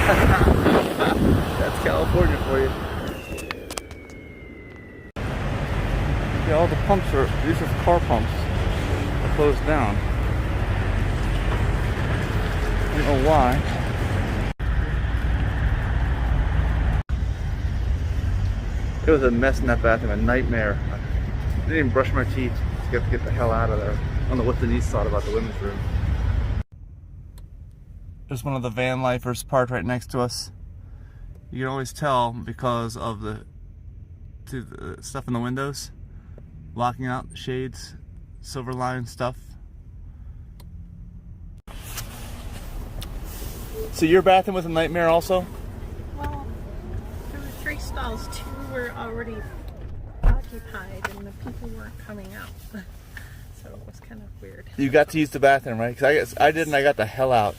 That's California for you. Yeah, all the pumps are, these are car pumps, are closed down. I don't know why. It was a mess in that bathroom, a nightmare. I didn't even brush my teeth to get the hell out of there. I don't know what Denise thought about the women's room. There's one of the van lifers parked right next to us. You can always tell because of the stuff in the windows, blocking out the shades, silver line stuff. So your bathroom was a nightmare also? Well, there were 3 stalls, 2 were already occupied and the people weren't coming out. So it was kind of weird. You got to use the bathroom, right? Because I did, and I got the hell out.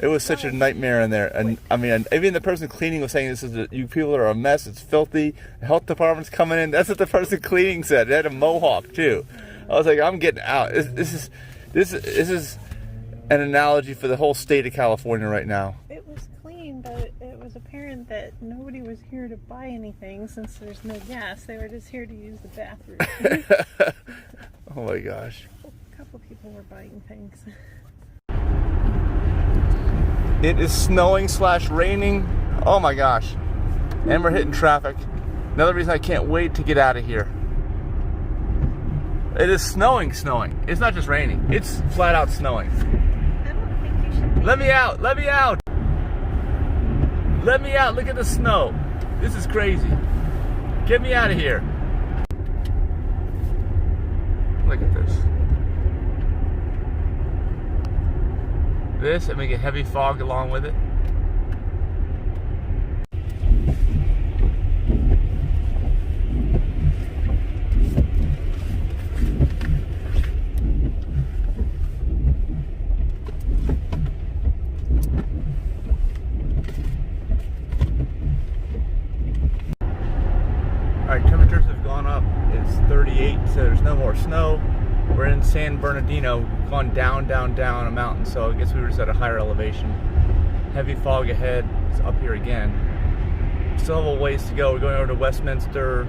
It was such a nightmare in there. And I mean, even the person cleaning was saying, you people are a mess, it's filthy, the health department's coming in. That's what the person cleaning said. They had a mohawk too. I was like, I'm getting out. This is an analogy for the whole state of California right now. It was clean, but it was apparent that nobody was here to buy anything since there's no gas. They were just here to use the bathroom. Oh my gosh. A couple people were buying things. It is snowing / raining. Oh my gosh. And we're hitting traffic. Another reason I can't wait to get out of here. It is snowing. It's not just raining. It's flat out snowing. I don't think you should. Let me out. Let me out. Let me out. Look at the snow. This is crazy. Get me out of here. Look at this. This, and we get heavy fog along with it. Alright, temperatures have gone up. It's 38, so there's no more snow. We're in San Bernardino, gone down a mountain, so I guess we were just at a higher elevation. Heavy fog ahead, it's up here again. Still have a ways to go. We're going over to Westminster,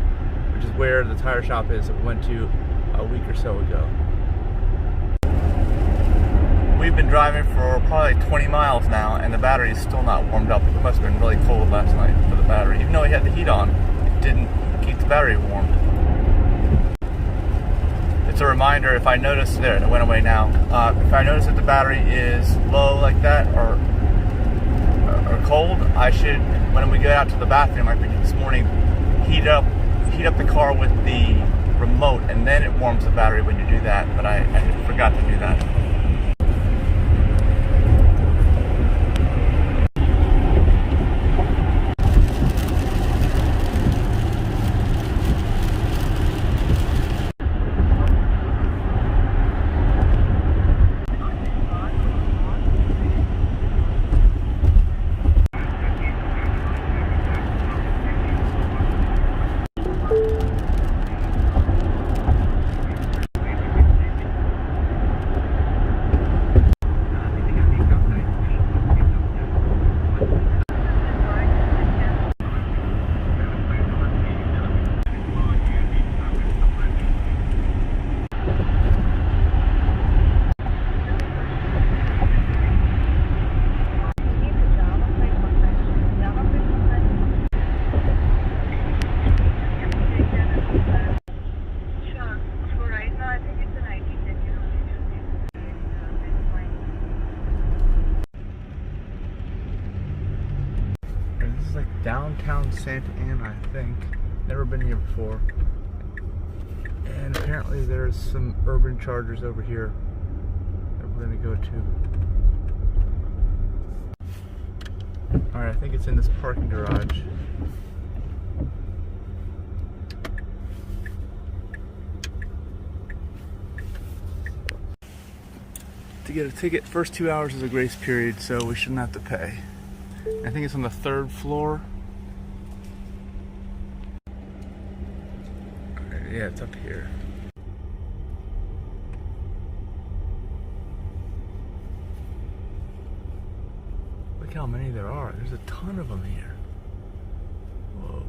which is where the tire shop is that we went to a week or so ago. We've been driving for probably 20 miles now, and the battery is still not warmed up. It must have been really cold last night for the battery. Even though we had the heat on, it didn't keep the battery warm. It's a reminder, if I notice, there, it went away now. If I notice that the battery is low like that or cold, I should, when we get out to the bathroom, like we did this morning, heat up the car with the remote, and then it warms the battery when you do that. But I forgot to do that. Downtown Santa Ana, I think. Never been here before. And apparently there's some urban chargers over here that we're gonna go to. Alright, I think it's in this parking garage. To get a ticket, first 2 hours is a grace period, so we shouldn't have to pay. I think it's on the 3rd floor. Yeah, it's up here. Look Look how many there are. There's a ton of them here. Whoa.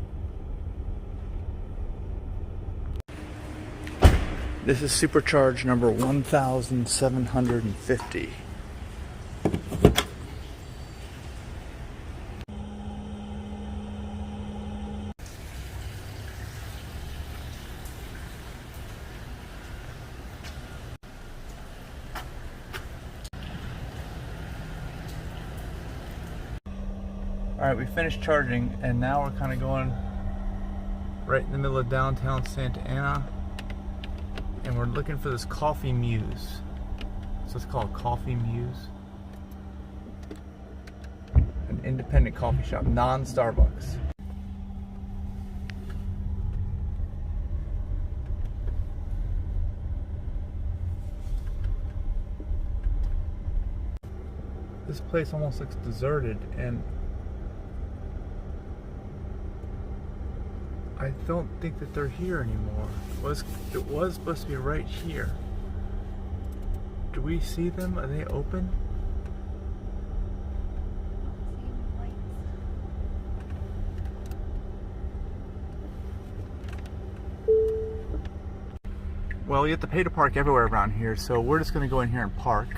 This is supercharge number 1750. Alright, we finished charging and now we're kind of going right in the middle of downtown Santa Ana and we're looking for this Coffee Muse. So it's called Coffee Muse. An independent coffee shop, non-Starbucks. This place almost looks deserted and I don't think that they're here anymore. It was supposed to be right here. Do we see them? Are they open? Well, you have to pay to park everywhere around here, so we're just going to go in here and park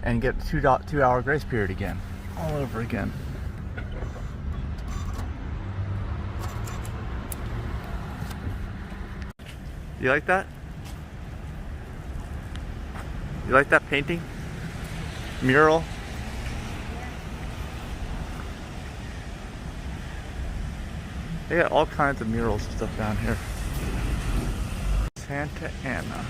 and get the 2 hour grace period again, all over again. You like that? You like that painting? Mural? They got all kinds of murals and stuff down here. Santa Ana.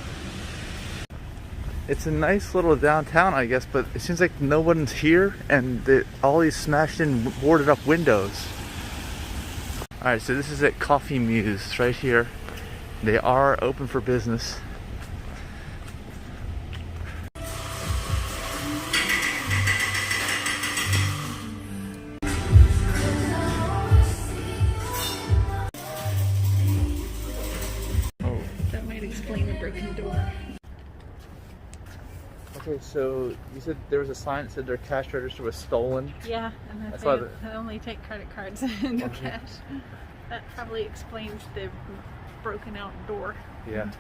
It's a nice little downtown, I guess, but it seems like no one's here and all these smashed in, boarded up windows. Alright, so this is at Coffee Muse right here. They are open for business. Oh. That might explain the broken door. Okay, so you said there was a sign that said their cash register was stolen. Yeah, and That's they why only take credit cards and no cash. That probably explains the broken out door. Yeah.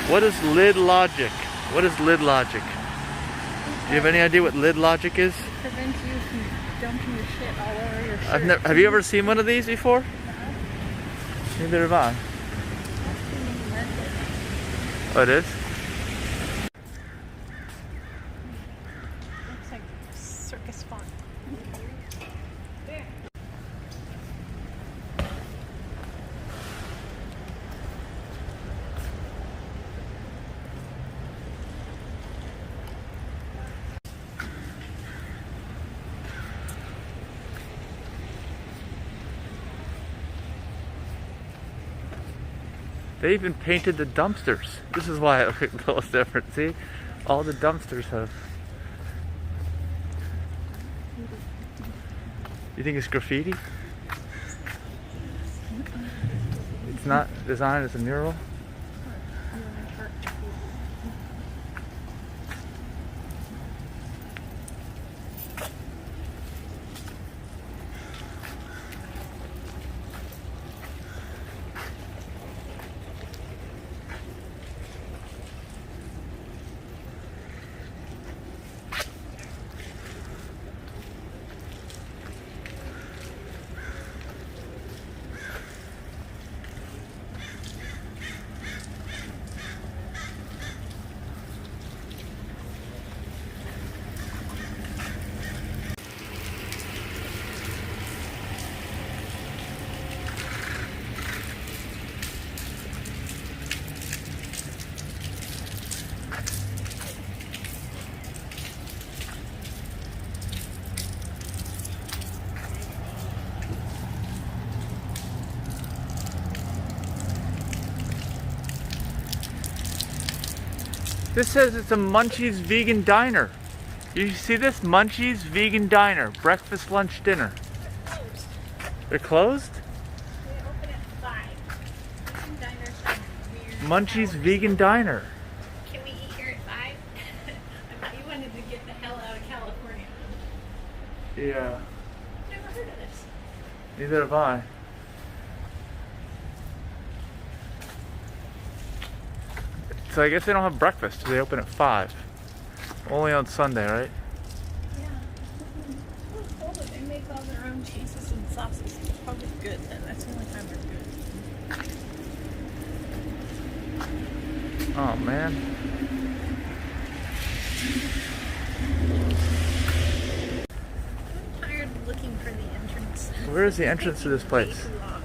What is lid logic? What is lid logic? Do you have any idea what lid logic is? It prevents you from dumping your shit all over your shirt. Have you ever seen one of these before? No. Neither have I. Oh, it is? Looks like circus font. There. They even painted the dumpsters. This is why it looks different. See? All the dumpsters have. You think it's graffiti? It's not designed as a mural? This says it's a Munchies vegan diner. You see this? Munchies vegan diner. Breakfast, lunch, dinner. They're closed? They open at 5. Vegan diners are weird. Munchies vegan diner. Can we eat here at 5? I thought you wanted to get the hell out of California. Yeah. Never heard of this. Neither have I. So I guess they don't have breakfast. They open at 5. Only on Sunday, right? Yeah. I was told that they make all their own cheeses and sauces. It's probably good then. That's the only time they're good. Oh man. I'm tired of looking for the entrance. Where is the entrance to this place? Too long.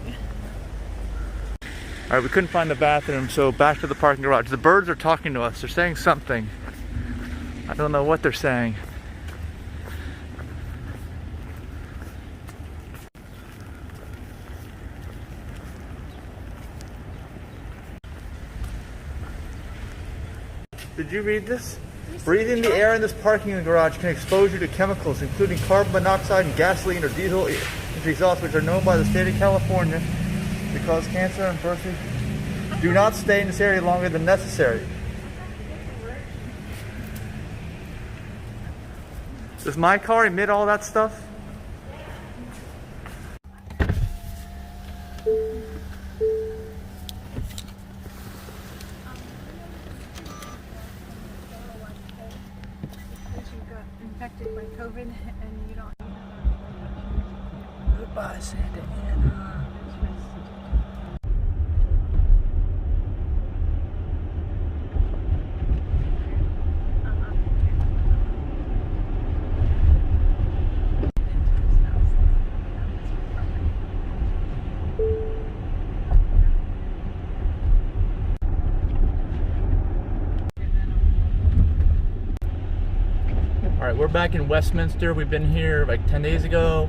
Alright, we couldn't find the bathroom, so back to the parking garage. The birds are talking to us. They're saying something. I don't know what they're saying. Did you read this? Breathing the air in this parking garage can expose you to chemicals including carbon monoxide and gasoline or diesel exhaust, which are known by the state of California to cause cancer and birth. Do not stay in this area longer than necessary. Does my car emit all that stuff? Because you got infected by COVID and you don't. Goodbye, Santa Ana. Alright, we're back in Westminster. We've been here like 10 days ago.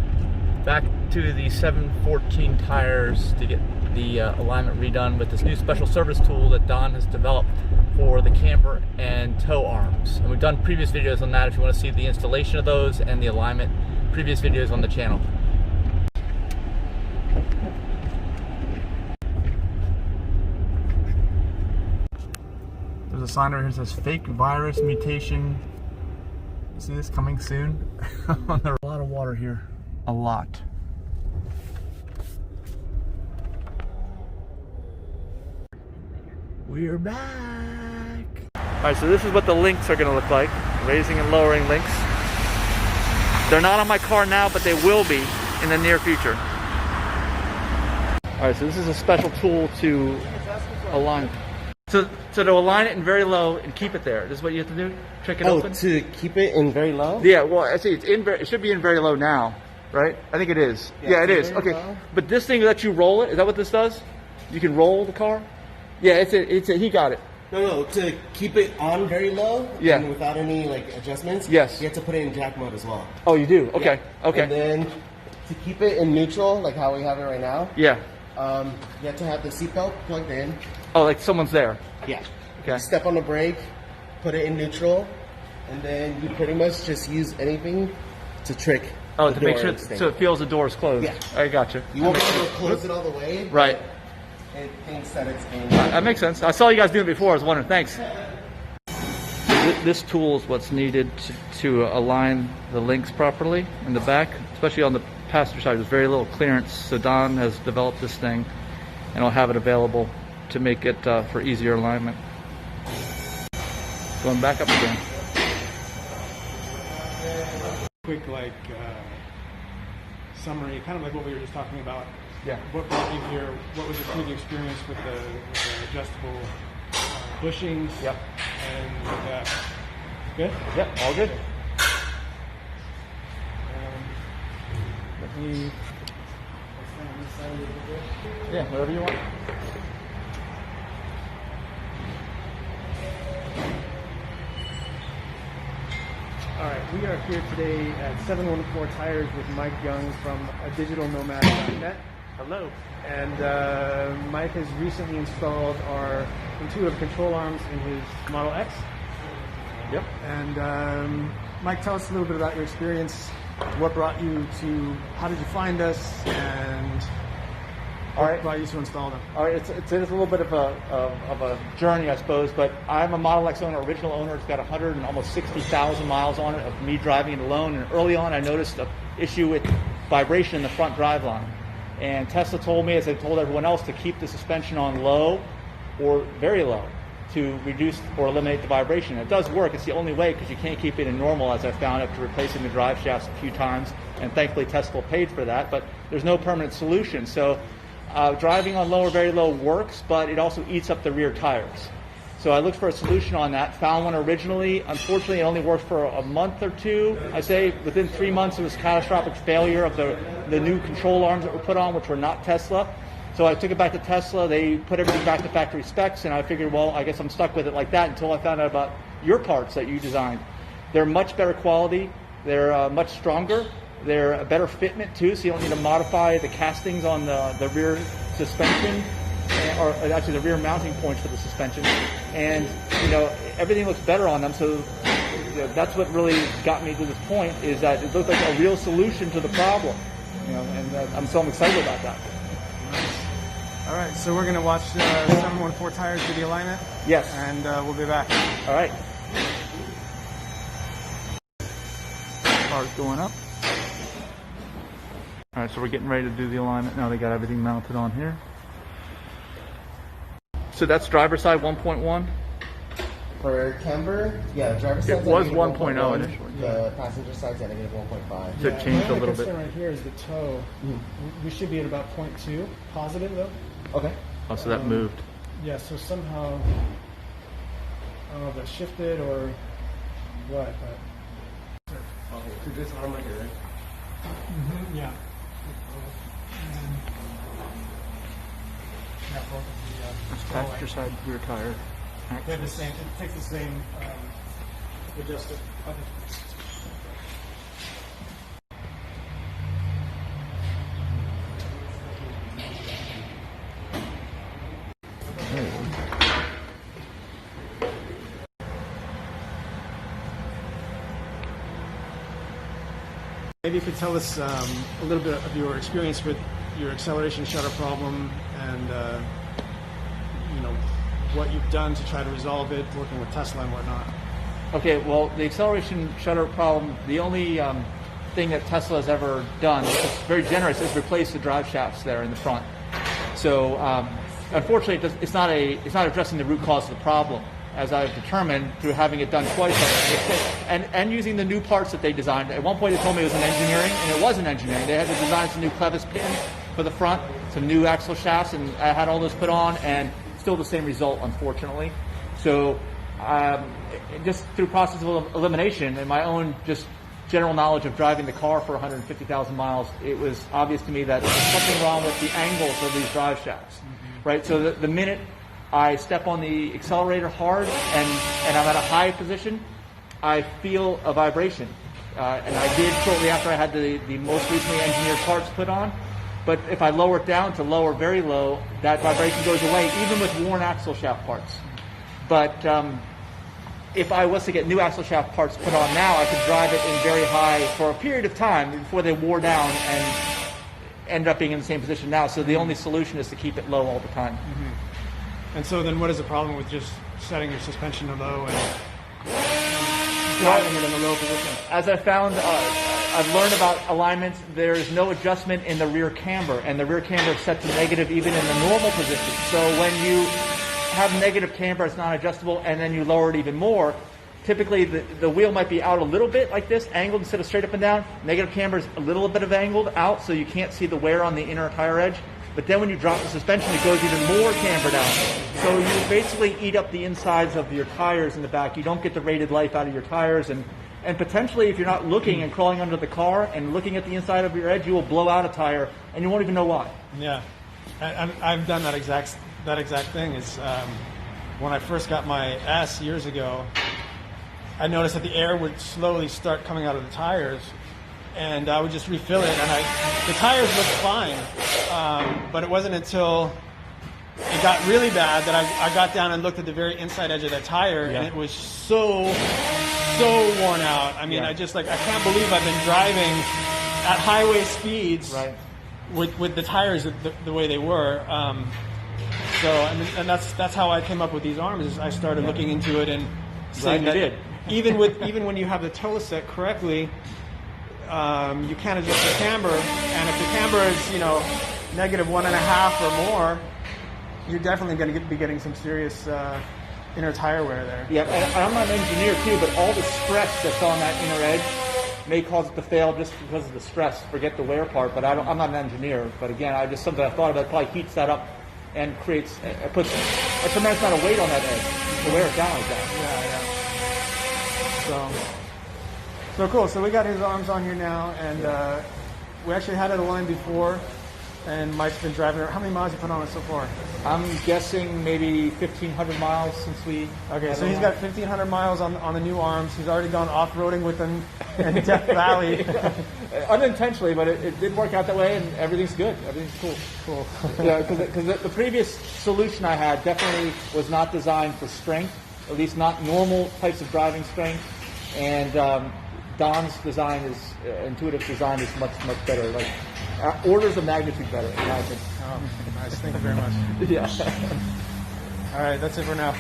Back to the 714 tires to get the alignment redone with this new special service tool that Don has developed for the camber and tow arms. And we've done previous videos on that if you want to see the installation of those and the alignment. Previous videos on the channel. There's a sign right here that says fake virus mutation. See this coming soon? There's a lot of water here. A lot. We're back. Alright, so this is what the links are going to look like. Raising and lowering links. They're not on my car now, but they will be in the near future. Alright, so this is a special tool to align. So to align it in very low and keep it there. This is what you have to do? Trick it open? To keep it in very low? Yeah, well, I see it's in it should be in very low now, right? I think it is. Yeah, it is. Okay. Low. But this thing lets you roll it. Is that what this does? You can roll the car? Yeah, he got it. No, to keep it on very low and without any like adjustments, yes, you have to put it in jack mode as well. Oh, you do? Okay. Yeah. Okay. And then to keep it in neutral, like how we have it right now, yeah. You have to have the seatbelt plugged in. Oh, like someone's there. Yeah. Okay. You step on the brake, put it in neutral, and then you pretty much just use anything to trick Oh, the to make door sure and stay. so it feels the door's closed. Yeah. I gotcha. You won't be able to close it all the way. Right. It thinks that it's in. That makes sense. I saw you guys do it before. I was wondering. Thanks. This tool is what's needed to align the links properly in the back, especially on the passenger side. There's very little clearance, so Don has developed this thing, and I'll have it available to make it for easier alignment. Going back up again. Quick, summary, kind of like what we were just talking about. Yeah. What brought you here? What was your previous experience with the adjustable bushings? Yep. And good? Yep, all good. Let me stand on this side a little bit. Yeah, whatever you want. All right, we are here today at 714 Tires with Mike Young from digitalnomad.net. Hello. And Mike has recently installed our intuitive control arms in his Model X. Yep. And Mike, tell us a little bit about your experience. What brought you to? How did you find us? And All right. Brought you to install them. All right, it's a little bit of a journey, I suppose, but I'm a Model X owner, original owner. It's got 100 and almost 60,000 miles on it of me driving it alone. And early on, I noticed an issue with vibration in the front driveline. And Tesla told me, as they told everyone else, to keep the suspension on low or very low to reduce or eliminate the vibration. It does work. It's the only way, because you can't keep it in normal, as I found after replacing the drive shafts a few times. And thankfully, Tesla paid for that. But there's no permanent solution. So driving on low or very low works, but it also eats up the rear tires. So I looked for a solution on that, found one originally. Unfortunately, it only worked for a month or two. I say within 3 months, it was catastrophic failure of the new control arms that were put on, which were not Tesla. So I took it back to Tesla. They put everything back to factory specs, and I figured, well, I guess I'm stuck with it like that until I found out about your parts that you designed. They're much better quality. They're much stronger. They're a better fitment too, so you don't need to modify the castings on the rear suspension, or actually the rear mounting points for the suspension. And everything looks better on them. So that's what really got me to this point, is that it looked like a real solution to the problem. And I'm excited about that. All right, so we're going to watch 714 tires do the alignment. Yes. And we'll be back. All right. Car's going up. All right, so we're getting ready to do the alignment now. They got everything mounted on here. So that's driver side 1.1? For camber, yeah, driver's It side's was at 1.0 initially. The passenger side's at negative 1.5. So it changed a little bit. The concern right here is the toe. We should be at about 0.2 positive, though. Okay. Oh, so that moved. Yeah, so somehow, I don't know if that shifted or what, but... Could this arm right here, right? Yeah. Yeah, both of the It's passenger side rear tire. they have the same. It takes the same adjuster. Okay. Maybe you could tell us a little bit of your experience with your acceleration shutter problem, and what you've done to try to resolve it, working with Tesla and whatnot. Okay, well, the acceleration shutter problem, the only thing that Tesla has ever done, which is very generous, is replace the drive shafts there in the front. So unfortunately, it's not addressing the root cause of the problem, as I've determined through having it done twice and using the new parts that they designed. At one point they told me it was in engineering, and it wasn't engineering. They had to design some new clevis pins for the front, some new axle shafts, and I had all those put on, and still the same result, unfortunately. So just through process of elimination and my own just general knowledge of driving the car for 150,000 miles, it was obvious to me that there's something wrong with the angles of these drive shafts, right? So the minute I step on the accelerator hard and I'm at a high position, I feel a vibration. And I did shortly after I had the most recently engineered parts put on. But if I lower it down to low or very low, that vibration goes away, even with worn axle shaft parts. But if I was to get new axle shaft parts put on now, I could drive it in very high for a period of time before they wore down and end up being in the same position now. So the only solution is to keep it low all the time. Mm-hmm. And so then what is the problem with just setting your suspension to low and driving it in a low position? As I found, I've learned about alignments, there is no adjustment in the rear camber, and the rear camber is set to negative even in the normal position. So when you have negative camber, it's not adjustable, and then you lower it even more, typically the wheel might be out a little bit like this, angled instead of straight up and down. Negative camber is a little bit of angled out, so you can't see the wear on the inner tire edge. But then when you drop the suspension, it goes even more cambered out. So you basically eat up the insides of your tires in the back. You don't get the rated life out of your tires, and potentially if you're not looking and crawling under the car and looking at the inside of your edge, you will blow out a tire and you won't even know why. Yeah, I've done that exact thing. Is when I first got my S years ago, I noticed that the air would slowly start coming out of the tires, and I would just refill it, and the tires looked fine, but it wasn't until it got really bad that I got down and looked at the very inside edge of that tire, and it was so worn out. I mean, I can't believe I've been driving at highway speeds with the tires the way they were. So and that's how I came up with these arms. Is I started looking into it and saying Glad you that did. even when you have the toe set correctly, you can't adjust the camber, and if the camber is -1.5 or more, you're definitely going to be getting some serious inner tire wear there. Yeah, and I'm not an engineer too, but all the stress that's on that inner edge may cause it to fail just because of the stress. Forget the wear part, but I'm not an engineer. But again, something I thought about, probably heats that up and puts a tremendous amount of weight on that edge to wear it down like that. Yeah. So cool. So we got his arms on here now, and we actually had it aligned before, and Mike's been driving it. How many miles you put on it so far? I'm guessing maybe 1,500 miles since we. Okay, so he's got 1,500 miles on the new arms. He's already gone off-roading with them in Death Valley. Unintentionally, but it did work out that way, and everything's good. Everything's cool. Cool. Yeah, because the previous solution I had definitely was not designed for strength, at least not normal types of driving strength. And Don's design intuitive design is much better, like orders of magnitude better, in my opinion. Oh, nice. Thank you very much. Yeah. All right, that's it for now.